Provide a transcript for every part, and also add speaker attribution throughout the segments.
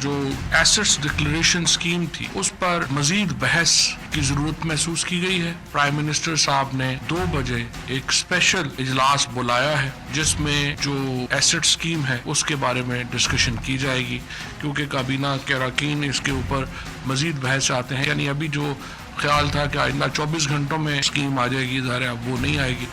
Speaker 1: جو assets declaration scheme تھی اس پر مزید بحث کی ضرورت محسوس کی گئی ہے. پرائم منسٹر صاحب نے 2 بجے ایک اسپیشل اجلاس بلایا ہے جس میں جو ایسٹ اسکیم ہے اس کے بارے میں ڈسکشن کی جائے گی, کیونکہ کابینہ کے اراکین اس کے اوپر مزید بحث چاہتے ہیں. یعنی ابھی جو خیال تھا کہ آئندہ 24 گھنٹوں میں اسکیم آ جائے گی, ظاہر ہے اب وہ نہیں آئے گی.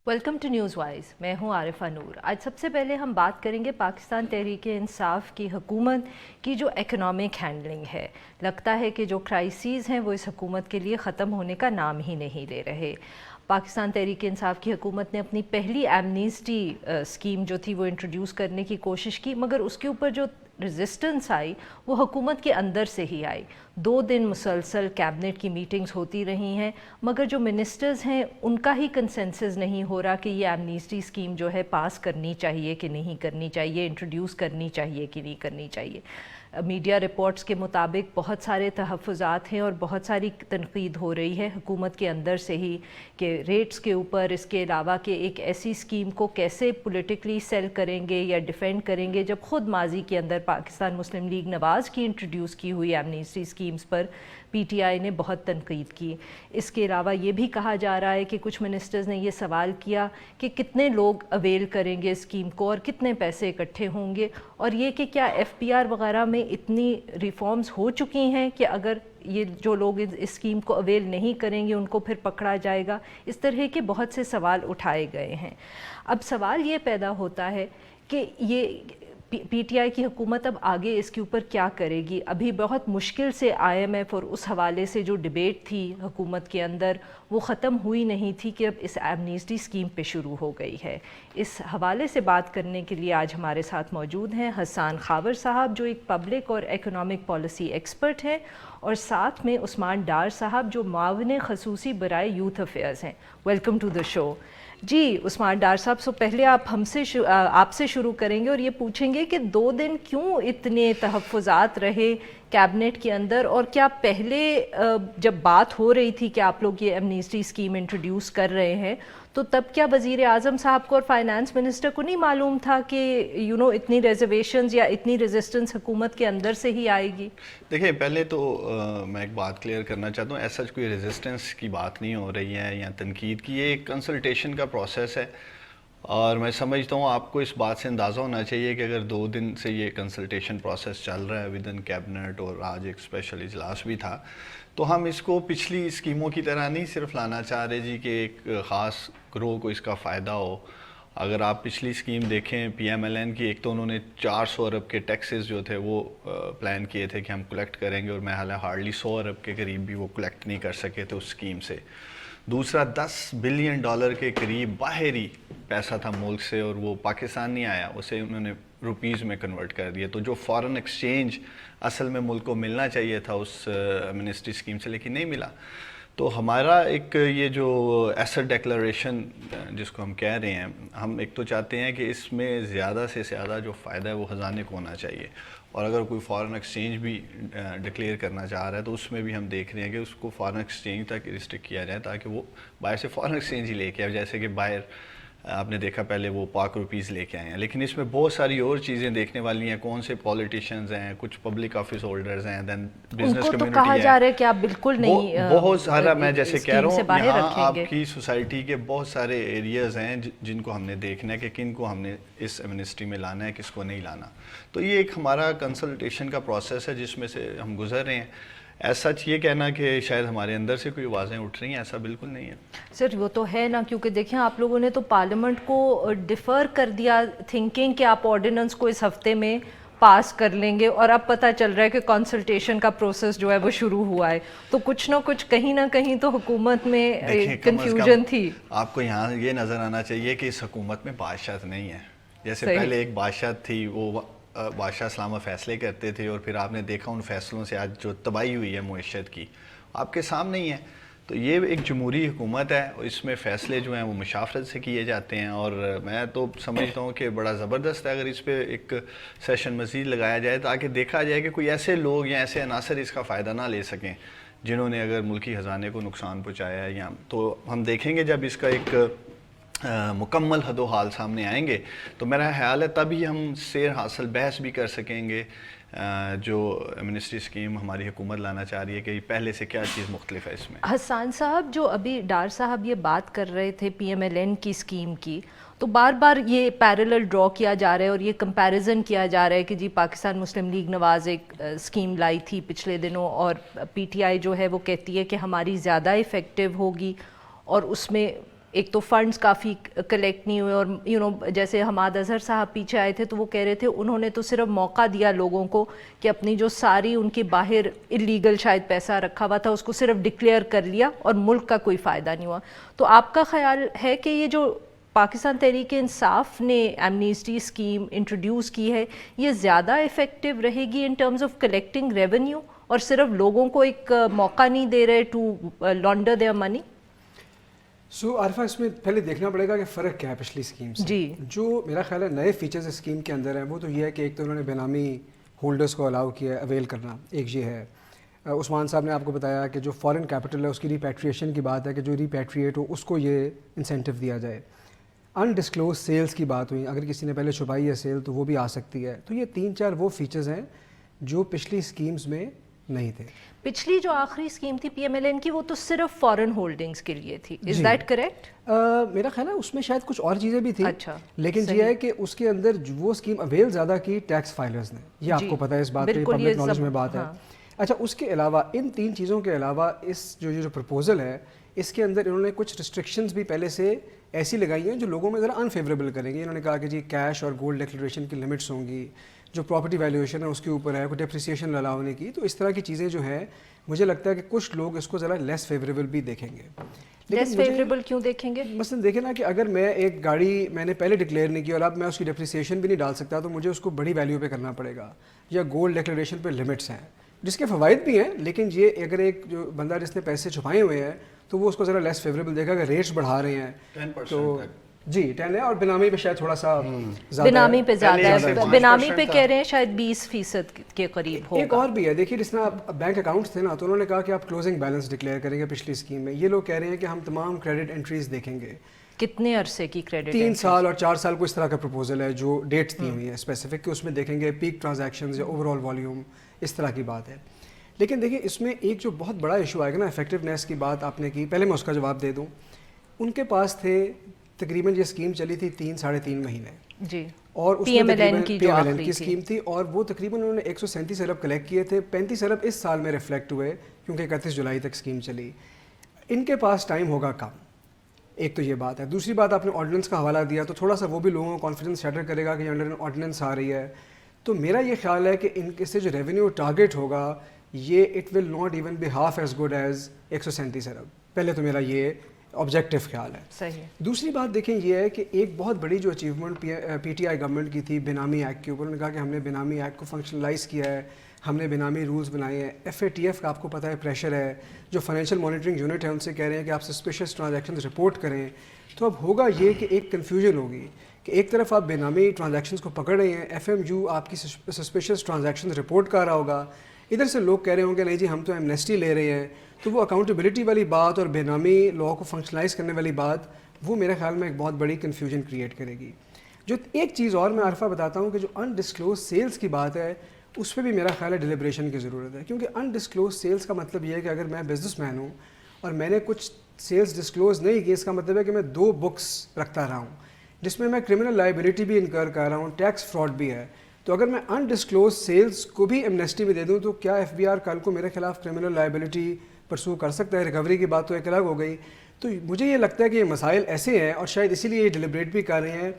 Speaker 2: Welcome to News Wise. میں ہوں عارفہ نور. آج سب سے پہلے ہم بات کریں گے پاکستان تحریک انصاف کی حکومت کی جو اکنامک ہینڈلنگ ہے. لگتا ہے کہ جو کرائسیز ہیں وہ اس حکومت کے لیے ختم ہونے کا نام ہی نہیں لے رہے. پاکستان تحریک انصاف کی حکومت نے اپنی پہلی ایمنیسٹی اسکیم جو تھی وہ انٹروڈیوس کرنے کی کوشش کی, مگر اس کے اوپر جو ریزسٹنس آئی وہ حکومت کے اندر سے ہی آئی. 2 دن مسلسل کیبنٹ کی میٹنگز ہوتی رہی ہیں, مگر جو منسٹرز ہیں ان کا ہی کنسنسس نہیں ہو رہا کہ یہ ایمنیسٹی اسکیم جو ہے پاس کرنی چاہیے کہ نہیں کرنی چاہیے, انٹروڈیوس کرنی چاہیے کہ نہیں کرنی چاہیے. میڈیا رپورٹس کے مطابق بہت سارے تحفظات ہیں اور بہت ساری تنقید ہو رہی ہے حکومت کے اندر سے ہی کہ ریٹس کے اوپر, اس کے علاوہ کہ ایک ایسی اسکیم کو کیسے پولیٹیکلی سیل کریں گے یا ڈیفینڈ کریں گے جب خود ماضی کے اندر پاکستان مسلم لیگ نواز کی انٹروڈیوس کی ہوئی ایمنیسٹی اسکیمز پر پی ٹی آئی نے بہت تنقید کی. اس کے علاوہ یہ بھی کہا جا رہا ہے کہ کچھ منسٹرز نے یہ سوال کیا کہ کتنے لوگ اویل کریں گے اسکیم کو اور کتنے پیسے اکٹھے ہوں گے, اور یہ کہ کیا ایف پی آر وغیرہ میں اتنی ریفارمز ہو چکی ہیں کہ اگر یہ جو لوگ اس اسکیم کو اویل نہیں کریں گے ان کو پھر پکڑا جائے گا. اس طرح کے بہت سے سوال اٹھائے گئے ہیں. اب سوال یہ پیدا ہوتا ہے کہ یہ پی ٹی آئی کی حکومت اب آگے اس کے اوپر کیا کرے گی. ابھی بہت مشکل سے آئی ایم ایف اور اس حوالے سے جو ڈیبیٹ تھی حکومت کے اندر وہ ختم ہوئی نہیں تھی کہ اب اس ایمنیسٹی اسکیم پہ شروع ہو گئی ہے. اس حوالے سے بات کرنے کے لیے آج ہمارے ساتھ موجود ہیں حسان خاور صاحب جو ایک پبلک اور اکنامک پالیسی ایکسپرٹ ہیں, اور ساتھ میں عثمان ڈار صاحب جو معاون خصوصی برائے یوتھ افیئرز ہیں. ویلکم ٹو دا شو. جی عثمان ڈار صاحب, سو پہلے آپ سے شروع کریں گے اور یہ پوچھیں گے کہ 2 دن کیوں اتنے تحفظات رہے کیبنٹ کے اندر, اور کیا پہلے جب بات ہو رہی تھی کہ آپ لوگ یہ ایمنیسٹی اسکیم انٹروڈیوس کر رہے ہیں تو تب کیا وزیر اعظم صاحب کو اور فائنانس منسٹر کو نہیں معلوم تھا کہ اتنی ریزرویشنز یا اتنی ریزسٹنس حکومت کے اندر سے ہی آئے گی؟
Speaker 3: دیکھیں پہلے تو میں ایک بات کلیئر کرنا چاہتا ہوں, ایسا کوئی ریزسٹنس کی بات نہیں ہو رہی ہے یا تنقید کی, یہ ایک کنسلٹیشن کا پروسیس ہے. اور میں سمجھتا ہوں آپ کو اس بات سے اندازہ ہونا چاہیے کہ اگر 2 دن سے یہ کنسلٹیشن پروسیس چل رہا ہے ود ان کیبنٹ اور آج ایک اسپیشل اجلاس بھی تھا, تو ہم اس کو پچھلی اسکیموں کی طرح نہیں صرف لانا چاہ رہے جی کہ ایک خاص گروہ کو اس کا فائدہ ہو. اگر آپ پچھلی اسکیم دیکھیں پی ایم ایل این کی, ایک تو انہوں نے 400 ارب کے ٹیکسز جو تھے وہ پلان کیے تھے کہ ہم کلیکٹ کریں گے, اور میں حالانکہ ہارڈلی 100 ارب کے قریب بھی وہ کلیکٹ نہیں کر سکے تھے اس اسکیم سے. دوسرا $10 بلین کے قریب باہری پیسہ تھا ملک سے, اور وہ پاکستان نہیں آیا, اسے انہوں نے روپیز میں کنورٹ کر دیا. تو جو فارن ایکسچینج اصل میں ملک کو ملنا چاہیے تھا اس ایمنسٹی اسکیم سے لیکن نہیں ملا. تو ہمارا ایک یہ جو ایسٹ ڈیکلریشن جس کو ہم کہہ رہے ہیں, ہم ایک تو چاہتے ہیں کہ اس میں زیادہ سے زیادہ جو فائدہ ہے وہ خزانے کو ہونا چاہیے, اور اگر کوئی فارن ایکسچینج بھی ڈکلیئر کرنا چاہ رہا ہے تو اس میں بھی ہم دیکھ رہے ہیں کہ اس کو فارن ایکسچینج تک ریسٹرکٹ کیا جائے تاکہ وہ باہر سے فارن ایکسچینج ہی لے کے آئے. جیسے کہ باہر آپ نے دیکھا پہلے وہ پاک روپیز لے کے آئے ہیں, لیکن اس میں بہت ساری اور چیزیں دیکھنے والی ہیں. کون سے پالیٹیشینز ہیں, کچھ پبلک آفس ہولڈرز ہیں, دین بزنس کمیونٹی ہے,
Speaker 2: کہا جا رہا ہے کہ آپ بالکل نہیں
Speaker 3: بہت سارا, میں جیسے کہہ رہا ہوں یہاں آپ کی سوسائٹی کے بہت سارے ایریاز ہیں جن کو ہم نے دیکھنا ہے کہ کن کو ہم نے اس ایمنسٹی میں لانا ہے, کس کو نہیں لانا. تو یہ ایک ہمارا کنسلٹیشن کا پروسیس ہے جس میں سے ہم گزر رہے ہیں. ایسا یہ کہنا کہ شاید ہمارے اندر سے کوئی آوازیں اٹھ رہی ہیں, ایسا بالکل نہیں ہے
Speaker 2: سر. وہ تو ہے نا, کیونکہ دیکھیں آپ لوگوں نے تو پارلیمنٹ کو ڈیفر کر دیا تھنکنگ کہ آپ آرڈیننس کو اس ہفتے میں پاس کر لیں گے, اور اب پتہ چل رہا ہے کہ کنسلٹیشن کا پروسیس جو ہے وہ شروع ہوا ہے. تو کچھ نہ کہیں تو حکومت میں کنفیوژن تھی.
Speaker 3: آپ کو یہاں یہ نظر آنا چاہیے کہ اس حکومت میں بادشاہت نہیں ہے. جیسے پہلے ایک بادشاہت تھی, وہ بادشاہ اسلامہ فیصلے کرتے تھے, اور پھر آپ نے دیکھا ان فیصلوں سے آج جو تباہی ہوئی ہے معیشت کی آپ کے سامنے ہی ہے. تو یہ ایک جمہوری حکومت ہے, اور اس میں فیصلے جو ہیں وہ مشاورت سے کیے جاتے ہیں, اور میں تو سمجھتا ہوں کہ بڑا زبردست ہے اگر اس پہ ایک سیشن مزید لگایا جائے تاکہ دیکھا جائے کہ کوئی ایسے لوگ یا ایسے عناصر اس کا فائدہ نہ لے سکیں جنہوں نے اگر ملکی خزانے کو نقصان پہنچایا ہے. یا تو ہم دیکھیں گے جب اس کا ایک مکمل حد و حال سامنے آئیں گے تو میرا خیال ہے تبھی ہم سیر حاصل بحث بھی کر سکیں گے جو امنسٹی اسکیم ہماری حکومت لانا چاہ رہی ہے کہ پہلے سے کیا چیز مختلف ہے اس میں.
Speaker 2: حسان صاحب، جو ابھی ڈار صاحب یہ بات کر رہے تھے پی ایم ایل این کی اسکیم کی، تو بار بار یہ پیرلل ڈرا کیا جا رہا ہے اور یہ کمپیریزن کیا جا رہا ہے کہ جی پاکستان مسلم لیگ نواز ایک اسکیم لائی تھی پچھلے دنوں اور پی ٹی آئی جو ہے وہ کہتی ہے کہ ہماری زیادہ افیکٹو ہوگی، اور اس میں ایک تو فنڈز کافی کلیکٹ نہیں ہوئے، اور جیسے حماد اظہر صاحب پیچھے آئے تھے تو وہ کہہ رہے تھے انہوں نے تو صرف موقع دیا لوگوں کو کہ اپنی جو ساری ان کے باہر اللیگل شاید پیسہ رکھا ہوا تھا اس کو صرف ڈکلیئر کر لیا اور ملک کا کوئی فائدہ نہیں ہوا. تو آپ کا خیال ہے کہ یہ جو پاکستان تحریک انصاف نے ایمنیسٹی اسکیم انٹروڈیوس کی ہے یہ زیادہ افیکٹو رہے گی in terms of collecting revenue, اور صرف لوگوں کو ایک موقع نہیں دے رہے ٹو لانڈر دیئر منی؟
Speaker 4: عارفہ اس میں پہلے دیکھنا پڑے گا کہ فرق کیا ہے پچھلی اسکیم سے.
Speaker 2: جی،
Speaker 4: جو میرا خیال ہے نئے فیچرز اسکیم کے اندر ہیں وہ تو یہ ہے کہ ایک تو انہوں نے بے نامی ہولڈرز کو الاؤ کیا ہے اویل کرنا، ایک یہ ہے. عثمان صاحب نے آپ کو بتایا کہ جو فارن کیپٹل ہے اس کی ریپیٹریشن کی بات ہے کہ جو ریپیٹریٹ ہو اس کو یہ انسینٹیو دیا جائے. انڈسکلوز سیلز کی بات ہوئی، اگر کسی نے پہلے چھپائی ہے سیل تو وہ بھی آ سکتی ہے. تو یہ 3-4 وہ فیچرز ہیں جو پچھلی اسکیمز میں نہیں تھے.
Speaker 2: پچھلی جو آخری اسکیم تھی پی ایم ایل این کی وہ تو صرف فارن ہولڈنگز کے لیے تھی، از دیٹ کریکٹ؟
Speaker 4: میرا خیال ہے اس میں شاید کچھ اور چیزیں بھی تھیں.
Speaker 2: اچھا،
Speaker 4: لیکن یہ ہے کہ اس کے اندر وہ اسکیم اویل زیادہ کی ٹیکس فائلرز نے، یہ آپ کو پتہ ہے اس بات پہ پبلک نالج میں بات ہے. اچھا، اس کے علاوہ ان 3 چیزوں کے علاوہ اس جو پرپوزل ہے اس کے اندر انہوں نے کچھ ریسٹرکشنز بھی پہلے سے ایسی لگائی ہیں جو لوگوں میں ذرا انفیوریبل کریں گے. انہوں نے کہا کہ جی کیش اور گولڈ ڈیکلریشن کی لمٹس ہوں گی، جو پراپرٹی ویلیویشن ہے اس کے اوپر ہے، کوئی ڈیپریسیشن الاؤ نہیں کی. تو اس طرح کی چیزیں جو ہیں مجھے لگتا ہے کہ کچھ لوگ اس کو ذرا لیس فیوریبل بھی دیکھیں گے.
Speaker 2: لیس فیوریبل کیوں دیکھیں گے؟
Speaker 4: مثلاً دیکھیں نا کہ اگر میں ایک گاڑی میں نے پہلے ڈکلیئر نہیں کی اور اب میں اس کی ڈیپریسیشن بھی نہیں ڈال سکتا تو مجھے اس کو بڑی ویلیو پہ کرنا پڑے گا. یا گولڈ ڈیکلریشن پہ لمٹس ہیں جس کے فوائد بھی ہیں، لیکن یہ اگر ایک جو بندہ جس نے پیسے چھپائے ہوئے ہیں تو وہ اس کو ذرا لیس فیوریبل دیکھا کہ ریٹس بڑھا رہے ہیں
Speaker 3: 10%
Speaker 4: تو جی 10 ہے، اور بینامی پہ شاید تھوڑا سا
Speaker 2: بینامی پہ زیادہ ہے، بینامی پہ کہہ رہے ہیں شاید 20% کے قریب ہوگا.
Speaker 4: ایک اور بھی ہے، دیکھیے جس طرح بینک اکاؤنٹس تھے نا تو انہوں نے کہا کہ آپ کلوزنگ بیلنس ڈکلیئر کریں گے. پچھلی اسکیم میں یہ لوگ کہہ رہے ہیں کہ ہم تمام کریڈٹ انٹریز دیکھیں گے.
Speaker 2: کتنے عرصے کی کریڈٹ؟
Speaker 4: 3 سال اور 4 سال کو اس طرح کا پروپوزل ہے جو ڈیٹس دی ہوئی ہے اسپیسیفک کہ اس میں دیکھیں گے پیک ٹرانزیکشنز یا اوور آل والیوم، اس طرح کی بات ہے. لیکن دیکھیں اس میں ایک جو بہت بڑا ایشو آئے گا نا افیکٹونیس کی بات آپ نے کی، پہلے میں اس کا جواب دے دوں. ان کے پاس تھے تقریباً یہ اسکیم چلی تھی 3-3.5 مہینے
Speaker 2: جی،
Speaker 4: اور اس
Speaker 2: پی
Speaker 4: میں
Speaker 2: ایم ایل این کی جو
Speaker 4: PMLN
Speaker 2: آخری
Speaker 4: کی اسکیم تھی اور وہ تقریباً انہوں نے 137 ارب کلیکٹ کیے تھے. 35 ارب اس سال میں ریفلیکٹ ہوئے کیونکہ 31 جولائی تک اسکیم چلی. ان کے پاس ٹائم ہوگا کم، ایک تو یہ بات ہے. دوسری بات آپ نے آرڈیننس کا حوالہ دیا تو تھوڑا سا وہ بھی لوگوں کو کانفیڈنس شیٹر کرے گا کہ انڈر آرڈیننس آ رہی ہے. تو میرا یہ خیال ہے کہ ان کے سے جو ریونیو ٹارگیٹ ہوگا یہ it will not even be half as good as 137 ارب. پہلے تو میرا یہ آبجیکٹیو خیال ہے.
Speaker 2: صحیح.
Speaker 4: دوسری بات دیکھیں یہ ہے کہ ایک بہت بڑی جو اچیومنٹ پی ٹی آئی گورنمنٹ کی تھی بینامی ایکٹ کے اوپر، انہوں نے کہا کہ ہم نے بینامی ایکٹ کو فنکشنلائز کیا ہے، ہم نے بینامی رولز بنائے ہیں. FATF کا آپ کو پتہ ہے پریشر ہے، جو فائنینشیل مانیٹرنگ یونٹ ہے ان سے کہہ رہے ہیں کہ آپ سسپیشیس ٹرانزیکشنز رپورٹ کریں. تو اب ہوگا یہ کہ ایک کنفیوژن ہوگی کہ ایک طرف آپ بینامی ٹرانزیکشنز کو پکڑ رہے ہیں، FMU آپ کی سسپیشیس ٹرانزیکشنز رپورٹ کر رہا ہوگا، ادھر سے لوگ کہہ رہے ہوں گے نہیں جی ہم تو ایمنیسٹی لے رہے ہیں. تو وہ اکاؤنٹیبلٹی والی بات اور بینامی لا کو فنکشنلائز کرنے والی بات وہ میرے خیال میں ایک بہت بڑی کنفیوژن کریٹ کرے گی. جو ایک چیز اور میں عارفہ بتاتا ہوں کہ جو انڈسکلوز سیلز کی بات ہے اس پہ بھی میرا خیال ہے ڈیلیبریشن کی ضرورت ہے. کیونکہ انڈسکلوز سیلز کا مطلب یہ ہے کہ اگر میں بزنس مین ہوں اور میں نے کچھ سیلز ڈسکلوز نہیں کی، اس کا مطلب ہے کہ میں 2 بکس رکھتا رہا ہوں جس میں کرمنل لائبلٹی بھی انکر کر رہا ہوں، ٹیکس فراڈ بھی ہے. تو اگر میں انڈسکلوز سیلز کو بھی ایمنیسٹی میں دے دوں تو کیا FBR کل کو میرے خلاف کرمنل لائبلٹی پرسو کر سکتا ہے؟ ریکوری کی بات تو ایک الگ ہو گئی. تو مجھے یہ لگتا ہے کہ یہ مسائل ایسے ہیں اور شاید اسی لیے یہ ڈیلیبریٹ بھی کر رہے ہیں.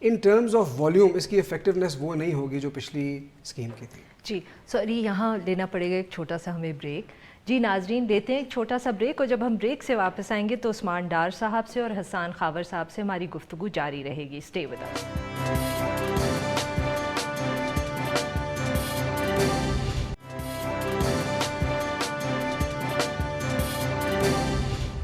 Speaker 4: ان ٹرمز آف والیوم اس کی افیکٹونیس وہ نہیں ہوگی جو پچھلی اسکیم کی تھی.
Speaker 2: جی سوری، یہاں لینا پڑے گا ایک چھوٹا سا ہمیں بریک. جی ناظرین، لیتے ہیں ایک چھوٹا سا بریک، اور جب ہم بریک سے واپس آئیں گے تو عثمان ڈار صاحب سے اور حسان خاور صاحب سے ہماری گفتگو جاری رہے گی. Stay with us.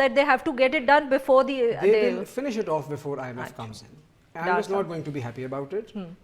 Speaker 2: that they have to get it done before they
Speaker 4: will finish it off before IMF comes in. I'm just not going to be happy about it.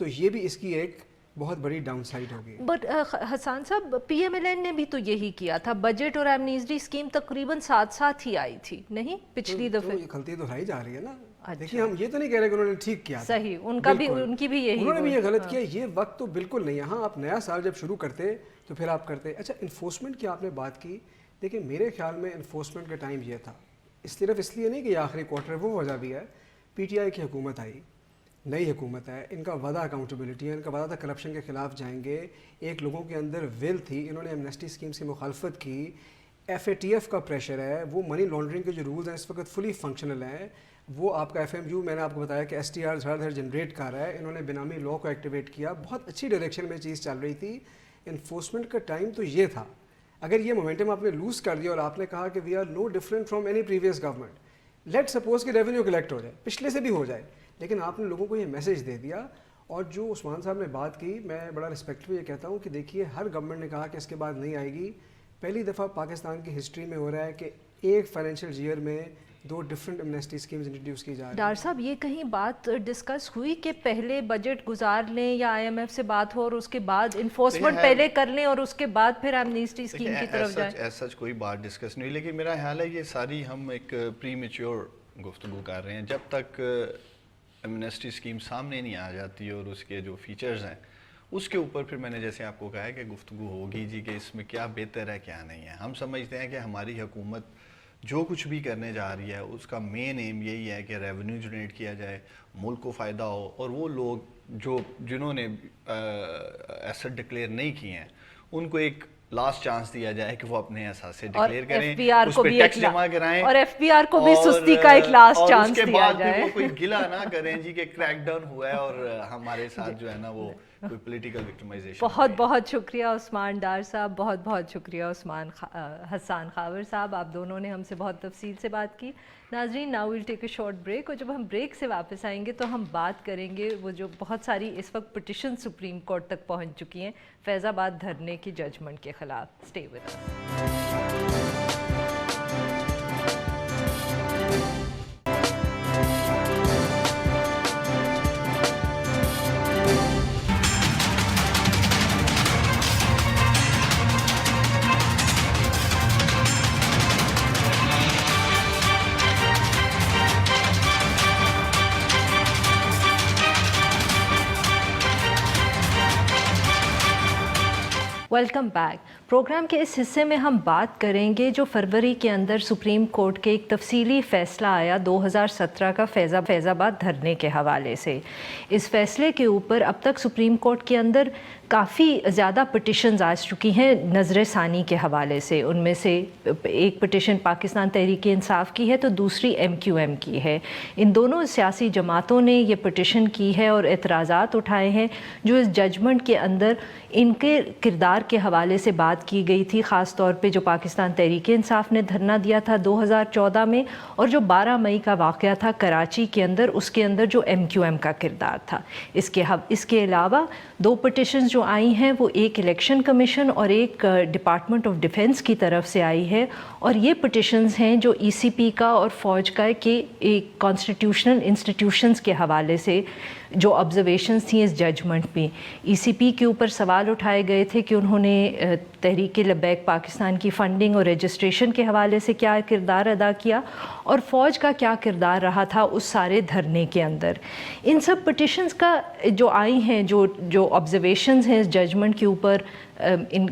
Speaker 4: تو یہ بھی اس کی ایک بہت بڑی ڈاؤن سائڈ ہوگی.
Speaker 2: But حسان صاحب P M L N نے بھی تو یہی کیا تھا, بجٹ اور ایمنیسٹی اسکیم تقریباً ساتھ ساتھ ہی آئی تھی نہیں پچھلی دفعہ.
Speaker 4: غلطی دہرائی جا رہی ہے نا. دیکھیے ہم یہ تو نہیں کہہ رہے کہ انہوں نے ٹھیک کیا,
Speaker 2: صحیح, ان کی بھی یہی,
Speaker 4: انہوں نے بھی یہ غلط کیا. یہ وقت تو بالکل نہیں ہے. ہاں آپ نیا سال جب شروع کرتے تو پھر آپ کرتے. اچھا انفورسمنٹ کی آپ نے بات کی, دیکھیں میرے خیال میں انفورسمنٹ کا ٹائم یہ تھا, صرف اس لیے نہیں کہ یہ آخری کوارٹر, وہ وجہ بھی ہے پی ٹی آئی کی حکومت آئی, نئی حکومت ہے, ان کا وعدہ اکاؤنٹیبلٹی ہے, ان کا وعدہ تھا کرپشن کے خلاف جائیں گے, ایک لوگوں کے اندر ول تھی, انہوں نے ایمنیسٹی اسکیمس کی مخالفت کی, ایف اے ٹی ایف کا پریشر ہے, وہ منی لانڈرنگ کے جو رولز ہیں اس وقت فلی فنکشنل ہیں, وہ آپ کا ایف ایم یو میں نے آپ کو بتایا کہ ایس ٹی آر دھڑ جنریٹ کر رہا ہے, انہوں نے بینامی لا کو ایکٹیویٹ کیا, بہت اچھی ڈائریکشن میں چیز چل رہی تھی. انفورسمنٹ کا ٹائم تو یہ تھا. اگر یہ مومنٹم آپ نے لوز کر دیا اور آپ نے کہا کہ we are no different from any previous government, let suppose کہ ریونیو کلیکٹ ہو جائے, پچھلے سے بھی ہو جائے, لیکن آپ نے لوگوں کو یہ میسج دے دیا. اور جو عثمان صاحب نے بات کی, میں بڑا رسپیکٹفلی یہ کہتا ہوں کہ دیکھیے ہر گورنمنٹ نے کہا کہ اس کے بعد نہیں آئے گی. پہلی دفعہ پاکستان کی ہسٹری میں ہو رہا ہے کہ ایک فائنینشیل ایئر میں 2 ڈفرینٹ ایمنیسٹی اسکیمز انٹروڈیوس کی جا رہی ہیں.
Speaker 2: ڈاکٹر صاحب یہ کہیں بات ڈسکس ہوئی کہ پہلے بجٹ گزار لیں یا آئی ایم ایف سے بات ہو اور اس کے بعد انفورسمنٹ پہلے کر لیں اور اس کے بعد پھر ایمنیسٹی اسکیم کی طرف جائیں؟
Speaker 3: ایسا کوئی بات ڈسکس نہیں ہوئی, لیکن میرا خیال ہے یہ ساری ہم ایک پری میچور گفتگو کر رہے ہیں. جب تک ایمنیسٹی اسکیم سامنے نہیں آ جاتی اور اس کے جو فیچرز ہیں اس کے اوپر پھر میں نے جیسے آپ کو کہا ہے کہ گفتگو ہوگی جی کہ اس میں کیا بہتر ہے کیا نہیں ہے. ہم سمجھتے ہیں کہ ہماری حکومت جو کچھ بھی کرنے جا رہی ہے اس کا مین ایم یہی ہے کہ ریونیو جنریٹ کیا جائے, ملک کو فائدہ ہو, اور وہ لوگ جنہوں نے ایسٹ ڈکلیئر نہیں کیے ہیں ان کو ایک لاسٹ چانس دیا جائے کہ وہ اپنے اثاثے ڈکلیئر کریں, اس پہ ٹیکس جمع کرائیں,
Speaker 2: اور ایف بی آر کو بھی سستی کا ایک لاسٹ چانس دیا جائے,
Speaker 3: اور اس کے بعد وہ کوئی گلہ نہ کریں جی کہ کریک ڈاؤن ہوا ہے اور ہمارے ساتھ جو ہے نا وہ کوئی پولیٹیکل وکٹمائزیشن.
Speaker 2: بہت بہت شکریہ عثمان ڈار صاحب, بہت بہت شکریہ حسان خاور صاحب, آپ دونوں نے ہم سے بہت تفصیل سے بات کی. ناظرین now we'll take a short break, اور جب ہم بریک سے واپس آئیں گے تو ہم بات کریں گے وہ جو بہت ساری اس وقت پٹیشن سپریم کورٹ تک پہنچ چکی ہیں فیض آباد دھرنے کی ججمنٹ کے خلاف. Stay with us. Welcome back. Programme کے اس حصے میں ہم بات کریں گے جو فروری کے اندر سپریم کورٹ کے ایک تفصیلی فیصلہ آیا 2017 کا فیض آباد دھرنے کے حوالے سے. اس فیصلے کے اوپر اب تک سپریم کورٹ کے اندر کافی زیادہ پٹیشنز آ چکی ہیں نظر ثانی کے حوالے سے. ان میں سے ایک پٹیشن پاکستان تحریک انصاف کی ہے تو دوسری ایم کیو ایم کی ہے. ان دونوں سیاسی جماعتوں نے یہ پٹیشن کی ہے اور اعتراضات اٹھائے ہیں جو اس ججمنٹ کے اندر ان کے کردار کے حوالے سے بات کی گئی تھی, خاص طور پہ جو پاکستان تحریک انصاف نے دھرنا دیا تھا 2014 میں, اور جو 12 مئی کا واقعہ تھا کراچی کے اندر, اس کے اندر جو ایم کیو ایم کا کردار تھا. اس کے علاوہ 2 پٹیشنز جو آئی ہیں وہ ایک الیکشن کمیشن اور ایک ڈپارٹمنٹ آف ڈیفنس کی طرف سے آئی ہے, اور یہ پٹیشنز ہیں جو ای سی پی کا اور فوج کا کہ ایک کانسٹیٹیوشنل انسٹیٹیوشنز کے حوالے سے جو آبزرویشنز تھیں اس ججمنٹ میں. ای سی پی کے اوپر سوال اٹھائے گئے تھے کہ انہوں نے تحریک لبیک پاکستان کی فنڈنگ اور رجسٹریشن کے حوالے سے کیا کردار ادا کیا, اور فوج کا کیا کردار رہا تھا اس سارے دھرنے کے اندر. ان سب پٹیشنز کا جو آئی ہیں جو آبزرویشنز ہیں اس ججمنٹ کے اوپر ان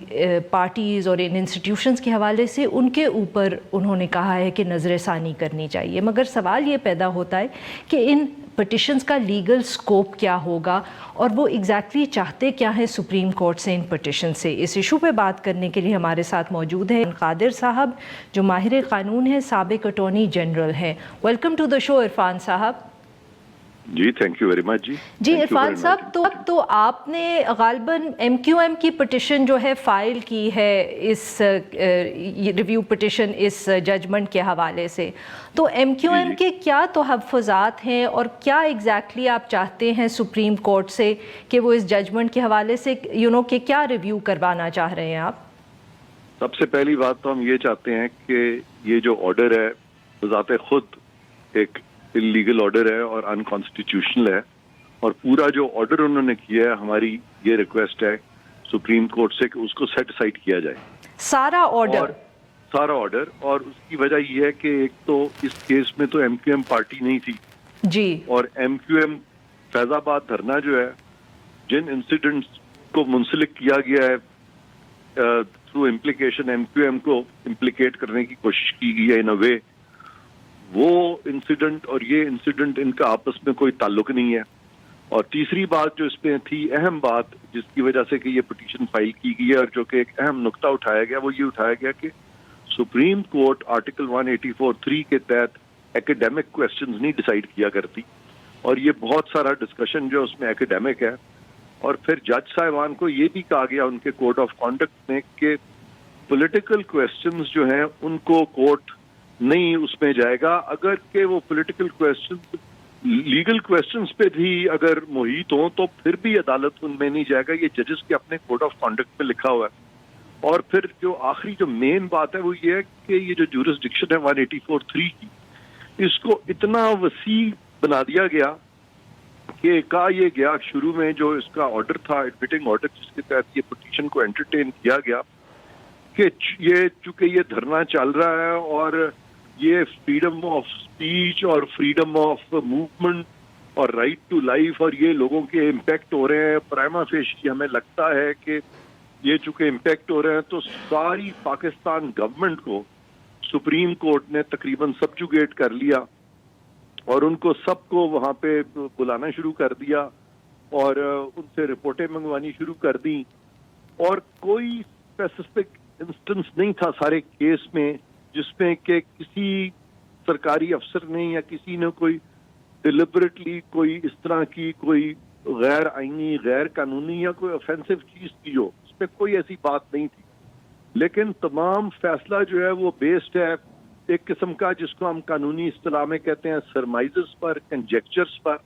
Speaker 2: پارٹیز اور ان انسٹیٹیوشنز کے حوالے سے, ان کے اوپر انہوں نے کہا ہے کہ نظر ثانی کرنی چاہیے. مگر سوال یہ پیدا ہوتا ہے کہ ان پٹیشنز کا لیگل سکوپ کیا ہوگا اور وہ ایگزیکٹلی چاہتے کیا ہیں سپریم کورٹ سے ان پٹیشن سے. اس ایشو پہ بات کرنے کے لیے ہمارے ساتھ موجود ہیں قادر صاحب جو ماہر قانون ہیں, سابق اٹارنی جنرل ہیں. ویلکم ٹو دا شو عرفان صاحب.
Speaker 5: جی تھینک یو ویری مچ. جی
Speaker 2: عرفان صاحب, تو آپ نے غالباً ایم کیو ایم کی پٹیشن جو ہے فائل کی ہے اس ریویو پٹیشن اس ججمنٹ کے حوالے سے, تو ایم کیو ایم کے کیا تحفظات ہیں اور کیا ایگزیکٹلی آپ چاہتے ہیں سپریم کورٹ سے کہ وہ اس ججمنٹ کے حوالے سے کہ کیا ریویو کروانا چاہ رہے ہیں آپ؟
Speaker 5: سب سے پہلی بات تو ہم یہ چاہتے ہیں کہ یہ جو آرڈر ہے ذات خود ایک لیگل آرڈر ہے اور انکانسٹیٹیوشنل ہے, اور پورا جو آرڈر انہوں نے کیا ہے، ہماری یہ ریکویسٹ ہے سپریم کورٹ سے کہ اس کو سیٹ اسائڈ کیا جائے،
Speaker 2: سارا آرڈر.
Speaker 5: سارا آرڈر. اور اس کی وجہ یہ ہے کہ ایک تو اس کیس میں تو ایم کیو ایم پارٹی نہیں تھی
Speaker 2: جی.
Speaker 5: اور ایم کیو ایم فیض آباد دھرنا جو ہے جن انسیڈنٹس کو منسلک کیا گیا ہے through implication M Q M کو امپلیکیٹ کرنے کی کوشش کی گئی ہے ان اے وے، وہ انسیڈنٹ اور یہ انسیڈنٹ ان کا آپس میں کوئی تعلق نہیں ہے. اور تیسری بات جو اس میں تھی، اہم بات جس کی وجہ سے کہ یہ پٹیشن فائل کی گئی ہے اور جو کہ ایک اہم نقطہ اٹھایا گیا، وہ یہ اٹھایا گیا کہ سپریم کورٹ آرٹیکل 184(3) کے تحت ایکیڈیمک کویسچنز نہیں ڈیسائیڈ کیا کرتی، اور یہ بہت سارا ڈسکشن جو اس میں ایکیڈیمک ہے. اور پھر جج صاحبان کو یہ بھی کہا گیا ان کے کوڈ آف کانڈکٹ میں کہ پولیٹیکل کویسچنز جو ہیں ان کو کورٹ نہیں اس میں جائے گا، اگر کہ وہ پولیٹیکل کویسچنز لیگل کویسچنز پہ بھی اگر محیط ہوں تو پھر بھی عدالت ان میں نہیں جائے گا. یہ ججز کے اپنے کوڈ آف کانڈکٹ میں لکھا ہوا ہے. اور پھر جو آخری جو مین بات ہے وہ یہ ہے کہ یہ جو جورسڈکشن ہے 184(3) کی، اس کو اتنا وسیع بنا دیا گیا کہ کہا یہ گیا شروع میں جو اس کا آرڈر تھا، ایڈمیٹنگ آرڈر جس کے تحت یہ پٹیشن کو انٹرٹین کیا گیا، کہ یہ چونکہ یہ دھرنا چل رہا ہے اور یہ فریڈم آف اسپیچ اور فریڈم آف موومنٹ اور رائٹ ٹو لائف اور یہ لوگوں کے امپیکٹ ہو رہے ہیں، پرائما فیشی ہمیں لگتا ہے کہ یہ چونکہ امپیکٹ ہو رہے ہیں تو ساری پاکستان گورنمنٹ کو سپریم کورٹ نے تقریباً سبجوگیٹ کر لیا اور ان کو سب کو وہاں پہ بلانا شروع کر دیا اور ان سے رپورٹیں منگوانی شروع کر دیں. اور کوئی اسپیسیفک انسٹنس نہیں تھا سارے کیس میں جس میں کہ کسی سرکاری افسر نے یا کسی نے کوئی ڈیلیبریٹلی کوئی اس طرح کی کوئی غیر آئینی، غیر قانونی یا کوئی آفینسو چیز کی ہو. اس میں کوئی ایسی بات نہیں تھی، لیکن تمام فیصلہ جو ہے وہ بیسڈ ہے ایک قسم کا جس کو ہم قانونی اصطلاح میں کہتے ہیں سرمائزز پر، کنجیکچرز پر.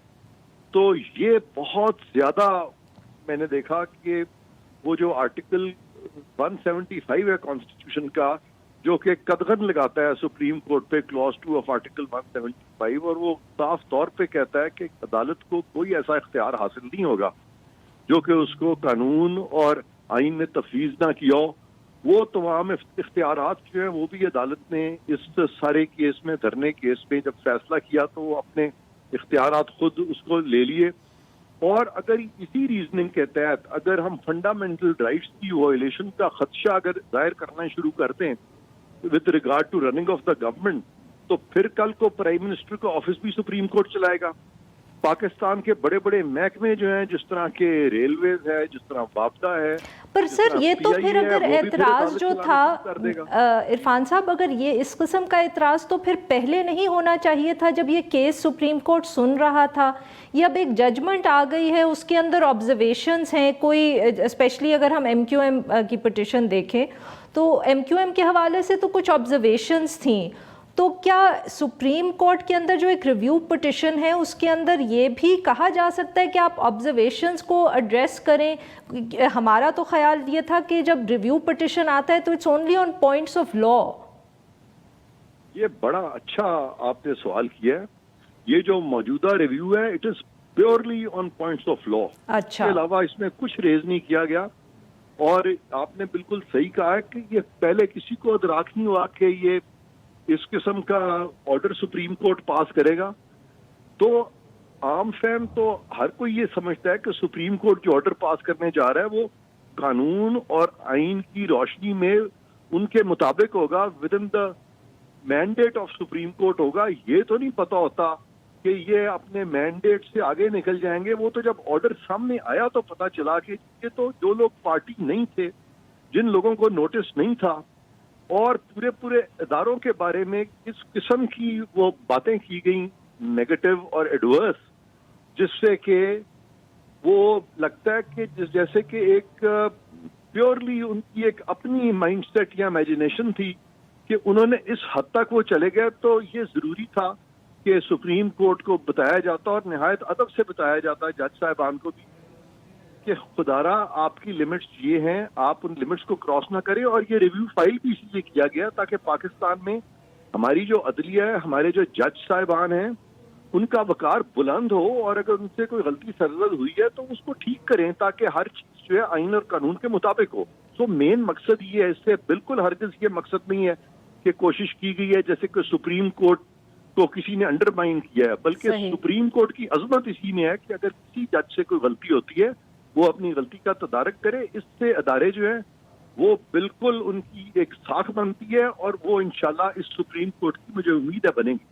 Speaker 5: تو یہ بہت زیادہ میں نے دیکھا کہ وہ جو آرٹیکل 175 ہے کانسٹیٹیوشن کا، جو کہ قدغن لگاتا ہے سپریم کورٹ پہ کلاس 2 آف آرٹیکل 175، اور وہ صاف طور پہ کہتا ہے کہ عدالت کو کوئی ایسا اختیار حاصل نہیں ہوگا جو کہ اس کو قانون اور آئین نے تفویض نہ کیا ہو. وہ تمام اختیارات جو ہیں وہ بھی عدالت نے اس سارے کیس میں، دھرنے کیس میں جب فیصلہ کیا تو وہ اپنے اختیارات خود اس کو لے لیے. اور اگر اسی ریزننگ کے تحت اگر ہم فنڈامنٹل رائٹس کی وائلیشن کا خدشہ اگر ظاہر کرنا شروع کر دیں with regard to running of the government، تو پھر کل کو پرائم منسٹر کا آفس بھی سپریم کورٹ چلائے گا. پاکستان کے بڑے بڑے محکمے جو ہیں جس طرح کے ریلویز ہے، جس طرح وابدہ ہے،
Speaker 2: پر سر یہ تو پھر اگر اعتراض جو تھا عرفان صاحب، اگر یہ اس قسم کا اعتراض تو پھر پہلے نہیں ہونا چاہیے تھا جب یہ کیس سپریم کورٹ سن رہا تھا. یہ اب ایک ججمنٹ آ گئی ہے، اس کے اندر آبزرویشنز ہیں کوئی، اسپیشلی اگر ہم ایم کیو ایم کی پٹیشن دیکھیں تو ایم کیو ایم کے حوالے سے تو کچھ آبزرویشنز تھیں. تو کیا سپریم کورٹ کے اندر جو ایک ریویو پٹیشن ہے اس کے اندر یہ بھی کہا جا سکتا ہے کہ آپ آبزرویشنز کو ایڈریس کریں؟ ہمارا تو خیال یہ تھا کہ جب ریویو پٹیشن آتا ہے تو it's only on points of law.
Speaker 5: یہ بڑا اچھا آپ نے سوال کیا ہے. یہ جو موجودہ ریویو ہے it is purely on points of لا.
Speaker 2: اچھا،
Speaker 5: اس کے علاوہ اس میں کچھ ریز نہیں کیا گیا. اور آپ نے بالکل صحیح کہا ہے کہ یہ پہلے کسی کو ادراک نہیں ہوا کہ یہ اس قسم کا آرڈر سپریم کورٹ پاس کرے گا. تو عام فہم تو ہر کوئی یہ سمجھتا ہے کہ سپریم کورٹ جو آرڈر پاس کرنے جا رہا ہے وہ قانون اور آئین کی روشنی میں ان کے مطابق ہوگا، with in the mandate of supreme court ہوگا. یہ تو نہیں پتا ہوتا کہ یہ اپنے مینڈیٹ سے آگے نکل جائیں گے. وہ تو جب آرڈر سامنے آیا تو پتا چلا کہ یہ تو جو لوگ پارٹی نہیں تھے، جن لوگوں کو نوٹس نہیں تھا، اور پورے اداروں کے بارے میں اس قسم کی وہ باتیں کی گئیں نیگیٹو اور ایڈورس، جس سے کہ وہ لگتا ہے کہ جیسے کہ ایک پیورلی ان کی ایک اپنی مائنڈ سیٹ یا امیجنیشن تھی کہ انہوں نے اس حد تک وہ چلے گئے. تو یہ ضروری تھا کہ سپریم کورٹ کو بتایا جاتا اور نہایت ادب سے بتایا جاتا جج صاحبان کو بھی کہ خدارا آپ کی لمٹس یہ ہیں، آپ ان لمٹس کو کراس نہ کریں. اور یہ ریویو فائل بھی اس لیے کیا گیا تاکہ پاکستان میں ہماری جو عدلیہ ہے، ہمارے جو جج صاحبان ہیں، ان کا وقار بلند ہو اور اگر ان سے کوئی غلطی سرزد ہوئی ہے تو اس کو ٹھیک کریں تاکہ ہر چیز جو ہے آئین اور قانون کے مطابق ہو. سو مین مقصد یہ ہے, اس سے بالکل ہرگز یہ مقصد نہیں ہے کہ کوشش کی گئی ہے جیسے کہ سپریم کورٹ کو کسی نے انڈرمائن کیا ہے, بلکہ
Speaker 2: صحیح.
Speaker 5: سپریم کورٹ کی عظمت اسی میں ہے کہ اگر کسی جج سے کوئی غلطی ہوتی ہے وہ اپنی غلطی کا تدارک کرے. اس سے ادارے جو ہیں وہ بالکل ان کی ایک ساکھ بنتی ہے اور وہ انشاءاللہ اس سپریم کورٹ کی مجھے امید ہے بنیں گی.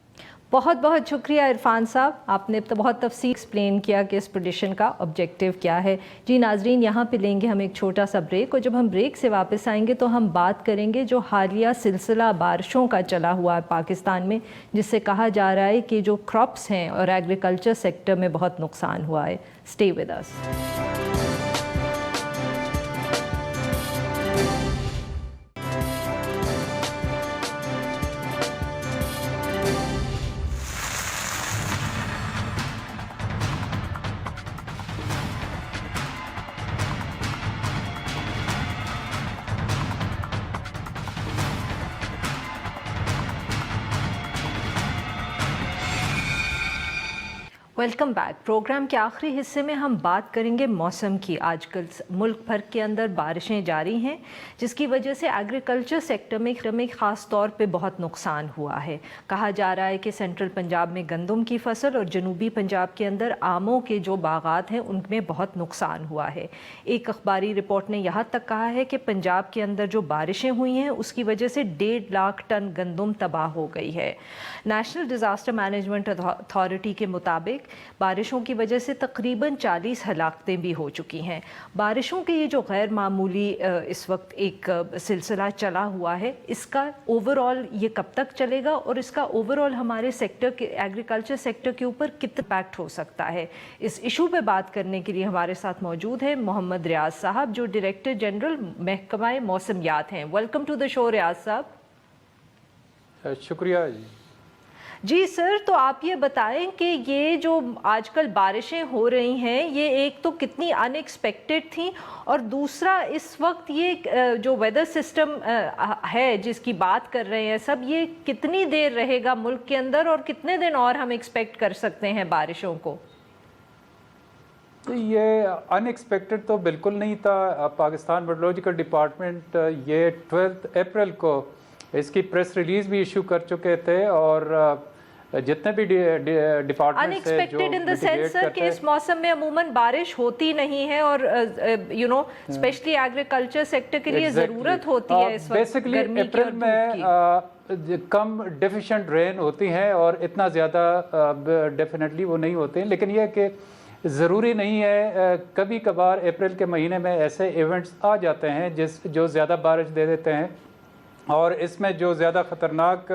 Speaker 2: بہت بہت شکریہ عرفان صاحب, آپ نے بہت تفصیل ایکسپلین کیا کہ اس پٹیشن کا آبجیکٹیو کیا ہے. جی ناظرین, یہاں پہ لیں گے ہم ایک چھوٹا سا بریک, اور جب ہم بریک سے واپس آئیں گے تو ہم بات کریں گے جو حالیہ سلسلہ بارشوں کا چلا ہوا ہے پاکستان میں, جس سے کہا جا رہا ہے کہ جو کراپس ہیں اور ایگریکلچر سیکٹر میں بہت نقصان ہوا ہے. Stay with us. Welcome back. Programme کے آخری حصے میں ہم بات کریں گے موسم کی. آج کل ملک بھر کے اندر بارشیں جاری ہیں جس کی وجہ سے ایگریکلچر سیکٹر میں خاص طور پہ بہت نقصان ہوا ہے. کہا جا رہا ہے کہ سینٹرل پنجاب میں گندم کی فصل اور جنوبی پنجاب کے اندر آموں کے جو باغات ہیں ان میں بہت نقصان ہوا ہے. ایک اخباری رپورٹ نے یہاں تک کہا ہے کہ پنجاب کے اندر جو بارشیں ہوئی ہیں اس کی وجہ سے 1.5 لاکھ ٹن گندم تباہ ہو گئی ہے. نیشنل ڈیزاسٹر مینجمنٹ اتھارٹی کے مطابق بارشوں کی وجہ سے تقریباً 40 ہلاکتیں بھی ہو چکی ہیں. بارشوں کے یہ جو غیر معمولی اس وقت ایک سلسلہ چلا ہوا ہے, اس کا اوور آل یہ کب تک چلے گا اور اس کا اوور آل ہمارے سیکٹر کے ایگریکلچر سیکٹر کے اوپر کتنا امپیکٹ ہو سکتا ہے, اس ایشو پہ بات کرنے کے لیے ہمارے ساتھ موجود ہیں محمد ریاض صاحب جو ڈائریکٹر جنرل محکمہ موسمیات ہیں. ویلکم ٹو دا شو ریاض صاحب.
Speaker 6: شکریہ جی.
Speaker 2: جی سر, تو آپ یہ بتائیں کہ یہ جو آج کل بارشیں ہو رہی ہیں یہ ایک تو کتنی ان ایکسپیکٹڈ تھیں, اور دوسرا اس وقت یہ جو ویدر سسٹم ہے جس کی بات کر رہے ہیں سب, یہ کتنی دیر رہے گا ملک کے اندر اور کتنے دن اور ہم ایکسپیکٹ کر سکتے ہیں بارشوں کو؟
Speaker 6: یہ ان ایکسپیکٹڈ تو بالکل نہیں تھا. پاکستان میٹرولوجیکل ڈپارٹمنٹ یہ 12 اپریل کو اس کی پریس ریلیز بھی ایشو کر چکے تھے, اور جتنے بھی ڈپارٹمنٹ سے جو
Speaker 2: ان دا سینس سر کہ اس موسم میں عموماً بارش ہوتی نہیں ہے اور اسپیشلی ایگریکلچر سیکٹر کے لیے ضرورت ہوتی ہے اس وقت.
Speaker 6: بیسیکلی اپریل میں کم ڈیفیشنٹ رین ہوتی ہیں اور اتنا زیادہ ڈیفینیٹلی وہ نہیں ہوتے ہیں, لیکن یہ کہ ضروری نہیں ہے. کبھی کبھار اپریل کے مہینے میں ایسے ایونٹس آ جاتے ہیں جو زیادہ بارش دے دیتے ہیں, اور اس میں جو زیادہ خطرناک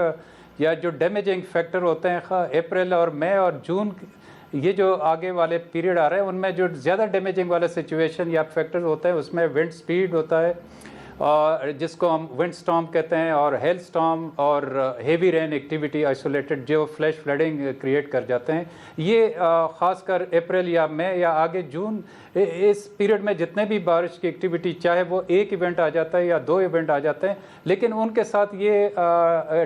Speaker 6: یا جو ڈیمیجنگ فیکٹر ہوتے ہیں اپریل اور مئی اور جون, یہ جو آگے والے پیریڈ آ رہے ہیں ان میں جو زیادہ ڈیمیجنگ والا سچویشن یا فیکٹر ہوتے ہیں اس میں ونڈ سپیڈ ہوتا ہے, اور جس کو ہم ونڈ سٹارم کہتے ہیں, اور ہیل سٹارم اور ہیوی رین ایکٹیویٹی آئسولیٹڈ جو فلیش فلڈنگ کریٹ کر جاتے ہیں. یہ خاص کر اپریل یا مئی یا آگے جون, اس پیریڈ میں جتنے بھی بارش کی ایکٹیویٹی, چاہے وہ ایک ایونٹ آ جاتا ہے یا 2 ایونٹ آ جاتے ہیں, لیکن ان کے ساتھ یہ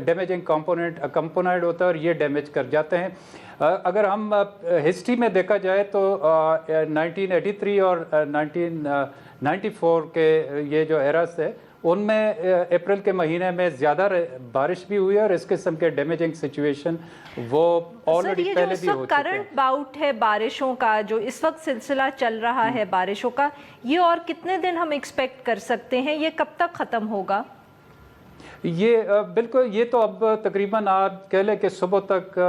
Speaker 6: ڈیمیجنگ کمپوننٹ اکمپونائڈ ہوتا ہے اور یہ ڈیمیج کر جاتے ہیں. اگر ہم ہسٹری میں دیکھا جائے تو 1983 اور 1994 کے یہ جو ایراز تھے ان میں اپریل کے مہینے میں زیادہ بارش بھی ہوئی ہے, اور اس قسم کے ڈیمیجنگ سچویشن وہ آلریڈی پہلے بھی ہو چکے ہیں.
Speaker 2: کرنٹ باؤٹ ہے بارشوں کا, جو اس وقت سلسلہ چل رہا ہے بارشوں کا, یہ اور کتنے دن ہم ایکسپیکٹ کر سکتے ہیں, یہ کب تک ختم ہوگا؟
Speaker 6: یہ بالکل, یہ تو اب تقریباً آپ کہہ لیں کہ صبح تک,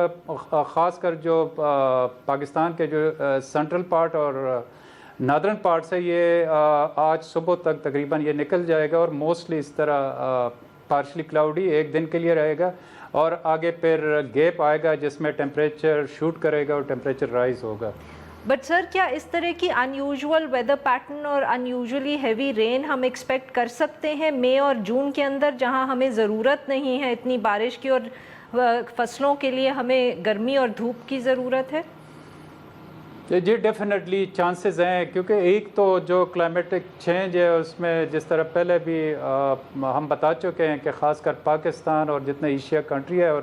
Speaker 6: خاص کر جو پاکستان کے جو سینٹرل پارٹ اور نادرن پارٹ سے, یہ آج صبح تک تقریباً یہ نکل جائے گا, اور موسٹلی اس طرح پارشلی کلاؤڈی ایک دن کے لیے رہے گا, اور آگے پھر گیپ آئے گا جس میں ٹیمپریچر شوٹ کرے گا اور ٹیمپریچر رائز ہوگا.
Speaker 2: بٹ سر, کیا اس طرح کی ان یوزول ویدر پیٹرن اور ان یوزولی ہیوی رین ہم ایکسپیکٹ کر سکتے ہیں مئی اور جون کے اندر, جہاں ہمیں ضرورت نہیں ہے اتنی بارش کی اور فصلوں کے لیے ہمیں گرمی اور دھوپ کی ضرورت ہے؟
Speaker 6: جی ڈیفینیٹلی چانسز ہیں, کیونکہ ایک تو جو کلائمیٹک چینج ہے اس میں جس طرح پہلے بھی ہم بتا چکے ہیں کہ خاص کر پاکستان اور جتنے ایشیا کنٹری ہے اور